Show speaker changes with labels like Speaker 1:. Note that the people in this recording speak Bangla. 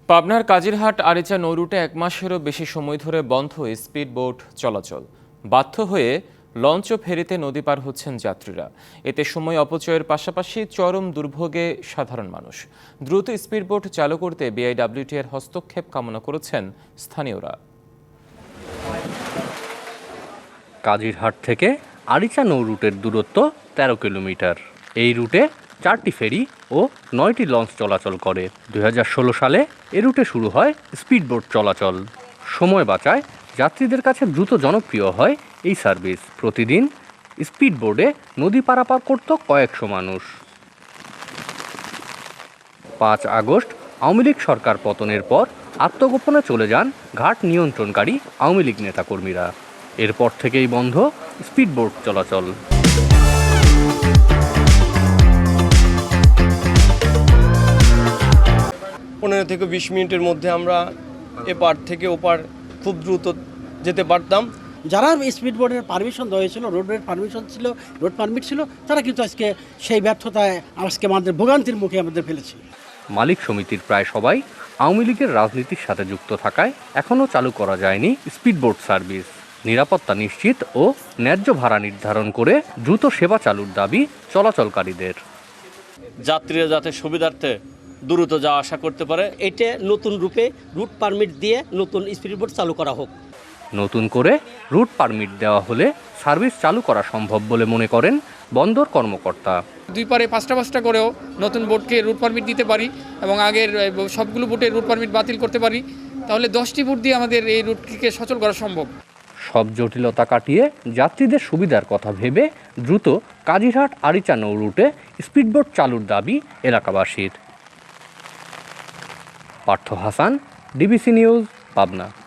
Speaker 1: পাবনার কাজিরহাট আরিচা নৌরুটে এক মাসেরও বেশি সময় ধরে বন্ধ স্পিড বোট চলাচল। বাধ্য হয়ে লঞ্চ ও ফেরিতে নদী পার হচ্ছেন যাত্রীরা। এতে সময় অপচয়ের পাশাপাশি চরম দুর্ভোগে সাধারণ মানুষ। দ্রুত স্পিড বোট চালু করতে বিআইডব্লিউটি এর হস্তক্ষেপ কামনা করেছেন স্থানীয়রা।
Speaker 2: কাজিরহাট থেকে আরিচা নৌরুটের দূরত্ব ১৩ কিলোমিটার। এই রুটে ৪টি ফেরি ও ৯টি লঞ্চ চলাচল করে। ২০১৬ সালে এ রুটে শুরু হয় স্পিডবোট চলাচল। সময় বাঁচায়, যাত্রীদের কাছে দ্রুত জনপ্রিয় হয় এই সার্ভিস। প্রতিদিন স্পিডবোটে নদী পারাপার করত কয়েকশো মানুষ। ৫ আগস্ট আওয়ামী লীগ সরকার পতনের পর আত্মগোপনে চলে যান ঘাট নিয়ন্ত্রণকারী আওয়ামী লীগ নেতাকর্মীরা। এরপর থেকেই বন্ধ স্পিডবোট চলাচল।
Speaker 3: পনেরো থেকে ২০ মিনিটের মধ্যে আমরা এপার থেকে ওপার খুব দ্রুত যেতে পারতাম।
Speaker 4: যারা স্পিড বোটের পারমিশন দেওয়া হয়েছিল, রোডের পারমিশন ছিল, রোড পারমিট ছিল, তারা কিন্তু আজকে সেই ব্যর্থতায় আজকে আমাদের ভোগান্তির মুখে আমাদের ফেলেছে।
Speaker 2: মালিক সমিতির প্রায় সবাই আওয়ামী লীগের রাজনীতির সাথে যুক্ত থাকায় এখনও চালু করা যায়নি স্পিডবোট সার্ভিস। নিরাপত্তা নিশ্চিত ও ন্যায্য ভাড়া নির্ধারণ করে দ্রুত সেবা চালুর দাবি চলাচলকারীদের।
Speaker 5: যাত্রীরা যাতে সুবিধার্থে দ্রুত যাওয়া আসা করতে পারে।
Speaker 6: এটা নতুন রূপে রুট পারমিট দিয়ে নতুন স্পিডবোট চালু করা হোক।
Speaker 2: নতুন করে রুট পারমিট দেওয়া হলে সার্ভিস চালু করা সম্ভব বলে মনে করেন বন্দর কর্মকর্তা।
Speaker 7: দুই পারে পাঁচটা করেও নতুন বোটকে রুট পারমিট দিতে পারি এবং আগের সবগুলো বোটের রুট পারমিট বাতিল করতে পারি, তাহলে 10টি বোট দিয়ে আমাদের এই রুটটিকে সচল করা সম্ভব।
Speaker 2: সব জটিলতা কাটিয়ে যাত্রীদের সুবিধার কথা ভেবে দ্রুত কাজিরহাট আরিচা নৌ রুটে স্পিডবোট চালুর দাবি এলাকাবাসীর। Partha Hasan, DBC news, Pabna.